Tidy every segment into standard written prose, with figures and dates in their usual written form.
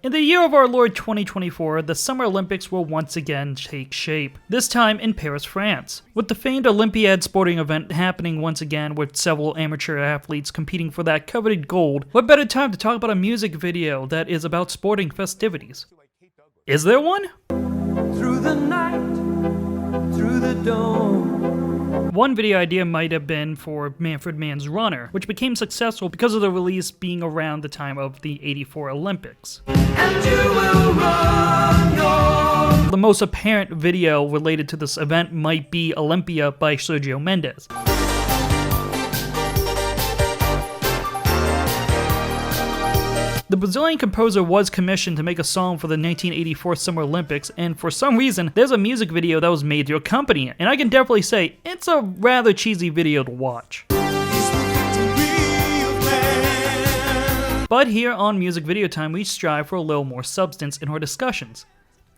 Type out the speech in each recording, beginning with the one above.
In the year of our Lord 2024, the Summer Olympics will once again take shape, this time in Paris, France. With the famed Olympiad sporting event happening once again with several amateur athletes competing for that coveted gold, what better time to talk about a music video that is about sporting festivities? Is there one? Through the night, through the dawn. One video idea might have been for Manfred Mann's Runner, which became successful because of the release being around the time of the '84 Olympics. And you will run. The most apparent video related to this event might be Olympia by Sergio Mendes. The Brazilian composer was commissioned to make a song for the 1984 Summer Olympics, and for some reason, there's a music video that was made to accompany it. And I can definitely say, it's a rather cheesy video to watch. But here on Music Video Time, we strive for a little more substance in our discussions.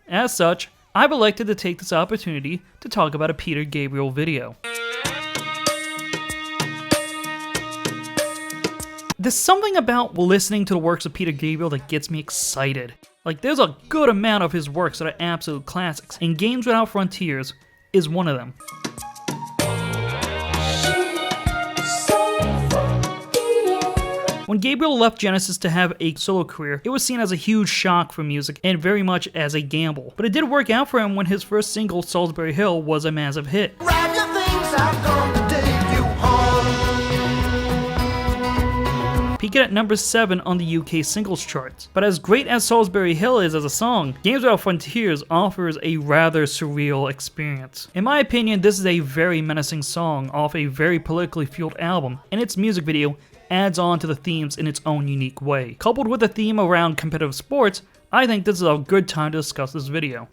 As such, I've elected to take this opportunity to talk about a Peter Gabriel video. There's something about listening to the works of Peter Gabriel that gets me excited. Like, there's a good amount of his works that are absolute classics, and Games Without Frontiers is one of them. When Gabriel left Genesis to have a solo career, it was seen as a huge shock for music and very much as a gamble. But it did work out for him when his first single, Salisbury Hill, was a massive hit. Grab your things, I've come to take you home. Peaking at number 7 on the UK singles charts. But as great as Salisbury Hill is as a song, Games Without Frontiers offers a rather surreal experience. In my opinion, this is a very menacing song off a very politically fueled album, and its music video adds on to the themes in its own unique way. Coupled with a theme around competitive sports, I think this is a good time to discuss this video.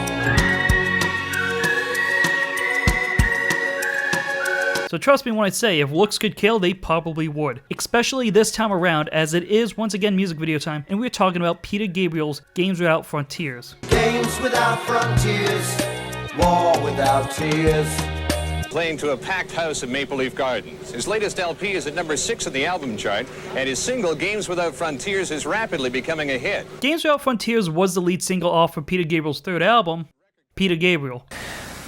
So trust me when I say, if looks could kill, they probably would. Especially this time around, as it is once again music video time, and we're talking about Peter Gabriel's Games Without Frontiers. Games without frontiers, war without tears. Playing to a packed house at Maple Leaf Gardens. His latest LP is at number 6 on the album chart, and his single, Games Without Frontiers, is rapidly becoming a hit. Games Without Frontiers was the lead single off of Peter Gabriel's third album, Peter Gabriel.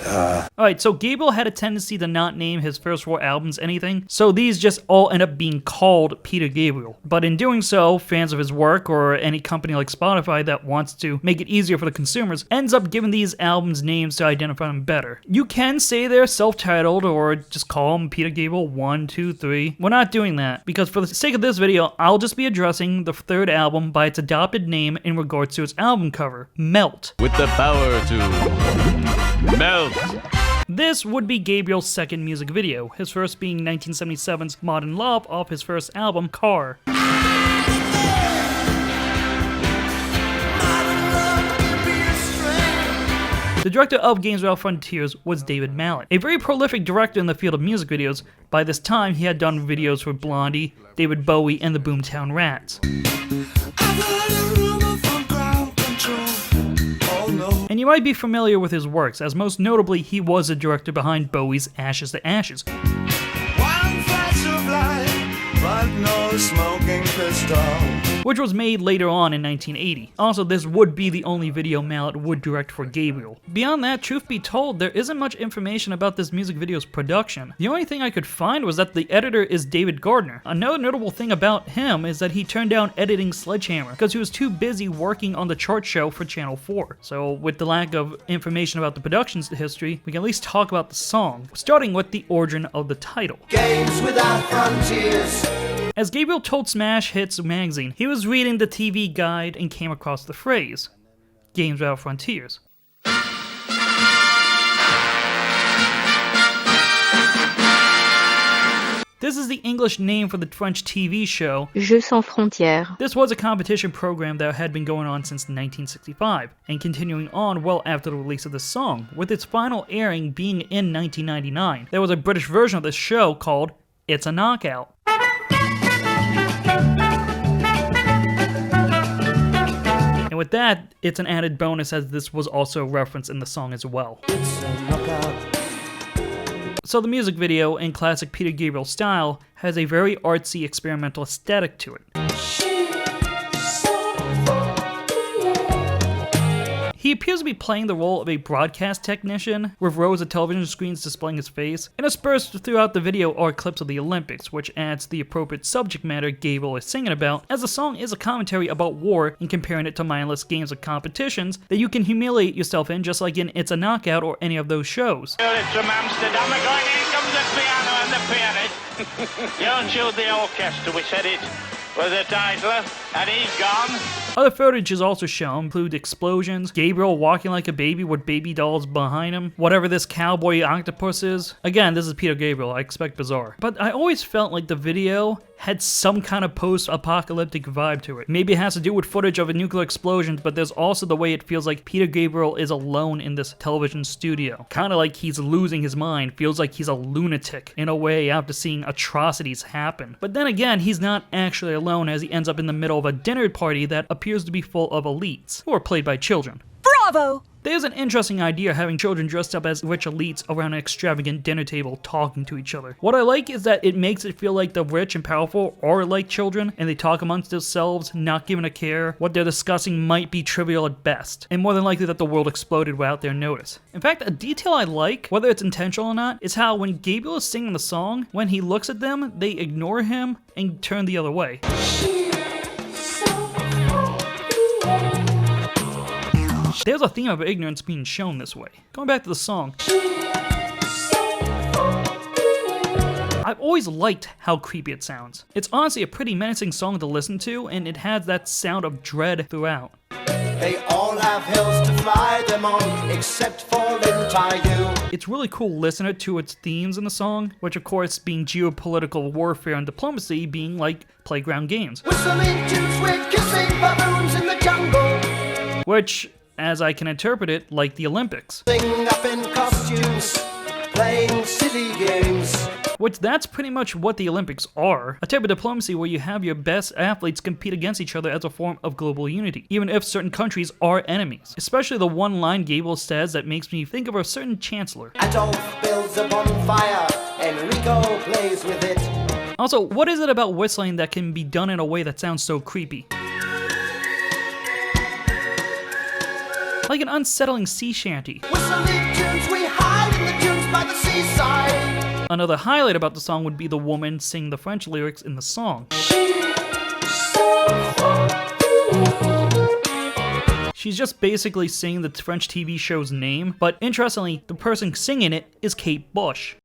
Alright, so Gabriel had a tendency to not name his first 4 albums anything, so these just all end up being called Peter Gabriel. But in doing so, fans of his work, or any company like Spotify that wants to make it easier for the consumers, ends up giving these albums names to identify them better. You can say they're self-titled, or just call them Peter Gabriel 1, 2, 3. We're not doing that, because for the sake of this video, I'll just be addressing the third album by its adopted name in regards to its album cover, Melt. With the power to melt. This would be Gabriel's second music video, his first being 1977's Modern Love off his first album, Car. The director of Games Without Frontiers was David Mallet, a very prolific director in the field of music videos. By this time, he had done videos for Blondie, David Bowie, and the Boomtown Rats. And you might be familiar with his works, as most notably he was the director behind Bowie's Ashes to Ashes. One flash of light, but no smoking pistol. Which was made later on in 1980. Also, this would be the only video Mallet would direct for Gabriel. Beyond that, truth be told, there isn't much information about this music video's production. The only thing I could find was that the editor is David Gardner. Another notable thing about him is that he turned down editing Sledgehammer because he was too busy working on the chart show for Channel 4. So with the lack of information about the production's history, we can at least talk about the song, starting with the origin of the title. Games without frontiers. As Gabriel told Smash Hits magazine, he was reading the TV guide and came across the phrase, Games Without Frontiers. This is the English name for the French TV show, Jeux sans frontières. This was a competition program that had been going on since 1965, and continuing on well after the release of the song, with its final airing being in 1999. There was a British version of this show called It's a Knockout. And with that, it's an added bonus as this was also referenced in the song as well. So the music video, in classic Peter Gabriel style, has a very artsy experimental aesthetic to it. He appears to be playing the role of a broadcast technician, with rows of television screens displaying his face, and interspersed throughout the video are clips of the Olympics, which adds the appropriate subject matter Gabriel is singing about, as the song is a commentary about war and comparing it to mindless games of competitions that you can humiliate yourself in, just like in It's a Knockout or any of those shows. It's from Amsterdam, going in comes the piano and the pianist. Don't shoot the orchestra, we said it was a titler, and he's gone. Other footage is also shown, include explosions, Gabriel walking like a baby with baby dolls behind him, whatever this cowboy octopus is. Again, this is Peter Gabriel, I expect bizarre. But I always felt like the video had some kind of post-apocalyptic vibe to it. Maybe it has to do with footage of a nuclear explosion, but there's also the way it feels like Peter Gabriel is alone in this television studio. Kind of like he's losing his mind, feels like he's a lunatic in a way after seeing atrocities happen. But then again, he's not actually alone, as he ends up in the middle of a dinner party that appears to be full of elites, who are played by children. Bravo! There's an interesting idea having children dressed up as rich elites around an extravagant dinner table talking to each other. What I like is that it makes it feel like the rich and powerful are like children, and they talk amongst themselves, not giving a care. What they're discussing might be trivial at best, and more than likely that the world exploded without their notice. In fact, a detail I like, whether it's intentional or not, is how when Gabriel is singing the song, when he looks at them, they ignore him and turn the other way. There's a theme of ignorance being shown this way. Going back to the song, I've always liked how creepy it sounds. It's honestly a pretty menacing song to listen to, and it has that sound of dread throughout. They all have hills to fly them on, except for Lintayu. It's really cool listening to its themes in the song, which of course being geopolitical warfare and diplomacy being like playground games. Whistling tunes with kissing baboons in the jungle. Which, as I can interpret it, like the Olympics. Sing up in costumes, playing silly games. Which that's pretty much what the Olympics are. A type of diplomacy where you have your best athletes compete against each other as a form of global unity, even if certain countries are enemies. Especially the one line Gabriel says that makes me think of a certain chancellor. Adolf builds a bonfire, Enrico plays with it. Also, what is it about whistling that can be done in a way that sounds so creepy? Like an unsettling sea shanty. Whistling tunes, we hide in the dunes by the seaside. Another highlight about the song would be the woman singing the French lyrics in the song. She's just basically singing the French TV show's name, but interestingly, the person singing it is Kate Bush.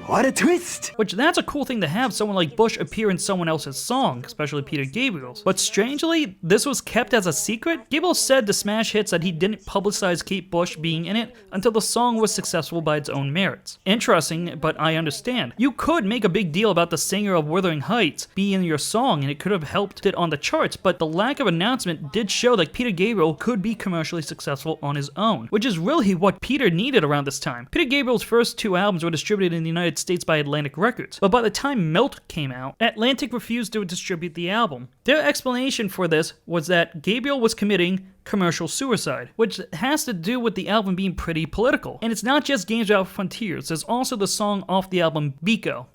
What a twist! Which, that's a cool thing to have someone like Bush appear in someone else's song, especially Peter Gabriel's. But strangely, this was kept as a secret. Gabriel said to Smash Hits that he didn't publicize Kate Bush being in it until the song was successful by its own merits. Interesting, but I understand. You could make a big deal about the singer of Wuthering Heights being in your song, and it could have helped it on the charts, but the lack of announcement did show that Peter Gabriel could be commercially successful on his own, which is really what Peter needed around this time. Peter Gabriel's first two albums were distributed in the United States by Atlantic Records, but by the time Melt came out, Atlantic refused to distribute the album. Their explanation for this was that Gabriel was committing commercial suicide, which has to do with the album being pretty political. And it's not just Games Without Frontiers, there's also the song off the album Biko.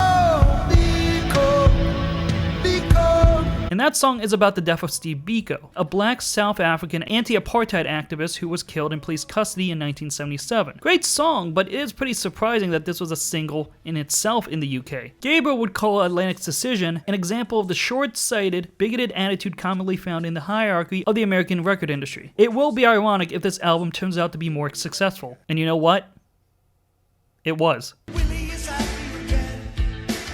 And that song is about the death of Steve Biko, a black South African anti-apartheid activist who was killed in police custody in 1977. Great song, but it is pretty surprising that this was a single in itself in the UK. Gabriel would call Atlantic's decision an example of the short-sighted, bigoted attitude commonly found in the hierarchy of the American record industry. It will be ironic if this album turns out to be more successful. And you know what? It was.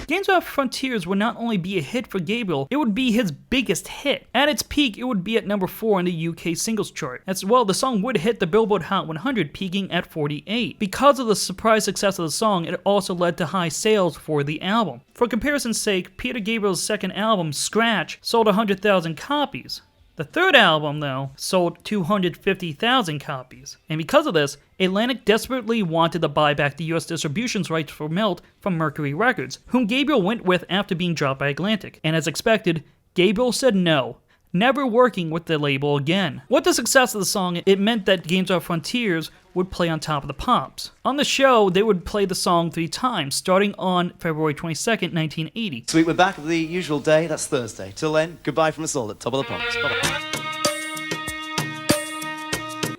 Games Without Frontiers would not only be a hit for Gabriel, it would be his biggest hit. At its peak, it would be at number 4 in the UK singles chart. As well, the song would hit the Billboard Hot 100, peaking at 48. Because of the surprise success of the song, it also led to high sales for the album. For comparison's sake, Peter Gabriel's second album, Scratch, sold 100,000 copies. The third album, though, sold 250,000 copies. And because of this, Atlantic desperately wanted to buy back the US distribution rights for Melt from Mercury Records, whom Gabriel went with after being dropped by Atlantic. And as expected, Gabriel said no, never working with the label again. With the success of the song, it meant that Games Without Frontiers would play on Top of the Pops. On the show, they would play the song 3 times, starting on February 22nd, 1980. Sweet, we're back at the usual day, that's Thursday. Till then, goodbye from us all at Top of the Pops. Bye-bye.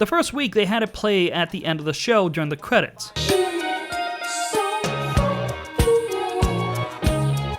The first week, they had it play at the end of the show during the credits.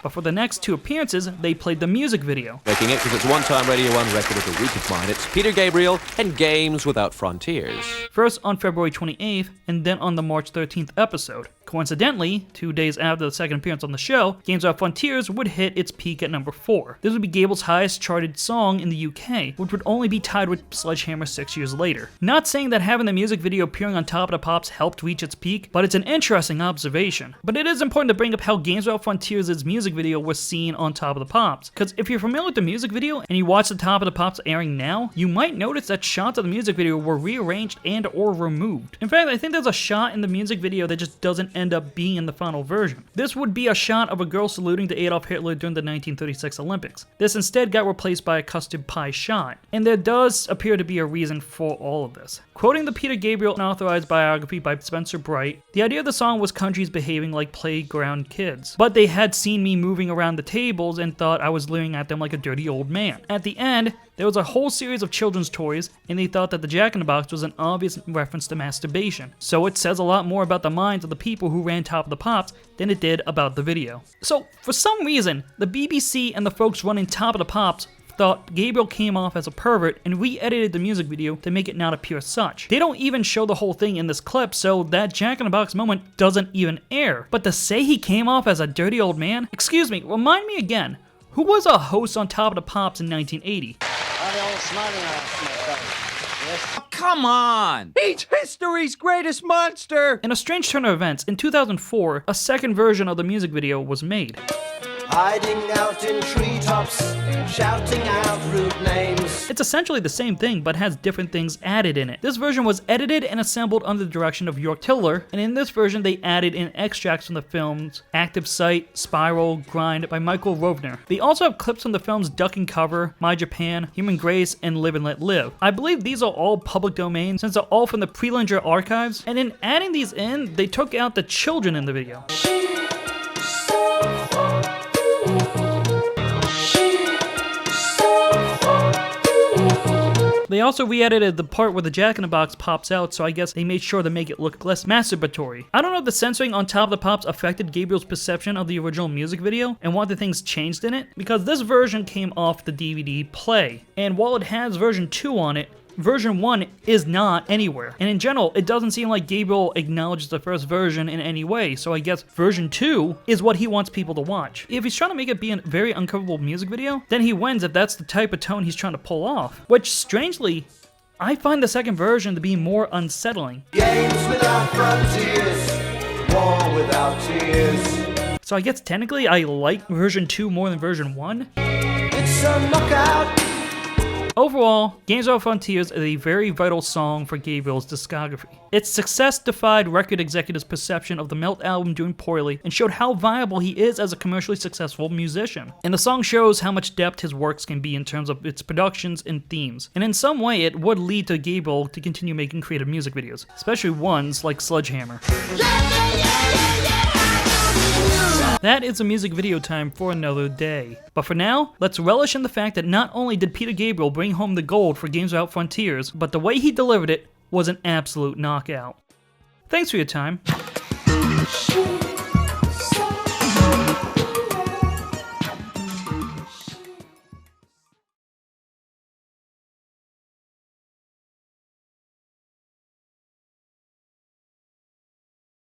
But for the next 2 appearances, they played the music video. Making it because it's a one-time Radio 1 record of the week of mine. It's Peter Gabriel and Games Without Frontiers. First on February 28th, and then on the March 13th episode. Coincidentally, 2 days after the second appearance on the show, Games Without Frontiers would hit its peak at number 4. This would be Gabriel's highest charted song in the UK, which would only be tied with Sledgehammer 6 years later. Not saying that having the music video appearing on Top of the Pops helped reach its peak, but it's an interesting observation. But it is important to bring up how Games Without Frontiers' music video was seen on Top of the Pops, because if you're familiar with the music video and you watch the Top of the Pops airing now, you might notice that shots of the music video were rearranged and or removed. In fact, I think there's a shot in the music video that just doesn't end up being in the final version. This would be a shot of a girl saluting to Adolf Hitler during the 1936 Olympics. This instead got replaced by a custard pie shot, and there does appear to be a reason for all of this. Quoting the Peter Gabriel unauthorized biography by Spencer Bright, the idea of the song was countries behaving like playground kids, but they had seen me moving around the tables and thought I was leering at them like a dirty old man. At the end, there was a whole series of children's toys, and they thought that the Jack in the Box was an obvious reference to masturbation. So it says a lot more about the minds of the people who ran Top of the Pops than it did about the video. So, for some reason, the BBC and the folks running Top of the Pops thought Gabriel came off as a pervert and re-edited the music video to make it not appear such. They don't even show the whole thing in this clip, so that Jack in the Box moment doesn't even air. But to say he came off as a dirty old man? Excuse me, remind me again, who was a host on Top of the Pops in 1980? Come on! He's history's greatest monster! In a strange turn of events, in 2004, a second version of the music video was made. Hiding out in treetops, shouting out rude names. It's essentially the same thing, but has different things added in it. This version was edited and assembled under the direction of York Tiller, and in this version they added in extracts from the films Active Sight, Spiral, Grind by Michael Rovner. They also have clips from the films Duck and Cover, My Japan, Human Grace, and Live and Let Live. I believe these are all public domain since they're all from the Prelinger archives, and in adding these in, they took out the children in the video. They also re-edited the part where the Jack in the Box pops out, so I guess they made sure to make it look less masturbatory. I don't know if the censoring on Top of the Pops affected Gabriel's perception of the original music video and what the things changed in it, because this version came off the DVD Play, and while it has version 2 on it, version 1 is not anywhere. And in general, it doesn't seem like Gabriel acknowledges the first version in any way, so I guess version 2 is what he wants people to watch. If he's trying to make it be a very uncomfortable music video, then he wins if that's the type of tone he's trying to pull off. Which, strangely, I find the second version to be more unsettling. Games without frontiers, war without tears. So I guess technically I like version 2 more than version 1? It's a knockout. Overall, Games Without Frontiers is a very vital song for Gabriel's discography. Its success defied record executives' perception of the Melt album doing poorly and showed how viable he is as a commercially successful musician. And the song shows how much depth his works can be in terms of its productions and themes. And in some way, it would lead to Gabriel to continue making creative music videos, especially ones like Sledgehammer. That is a music video time for another day. But for now, let's relish in the fact that not only did Peter Gabriel bring home the gold for Games Without Frontiers, but the way he delivered it was an absolute knockout. Thanks for your time.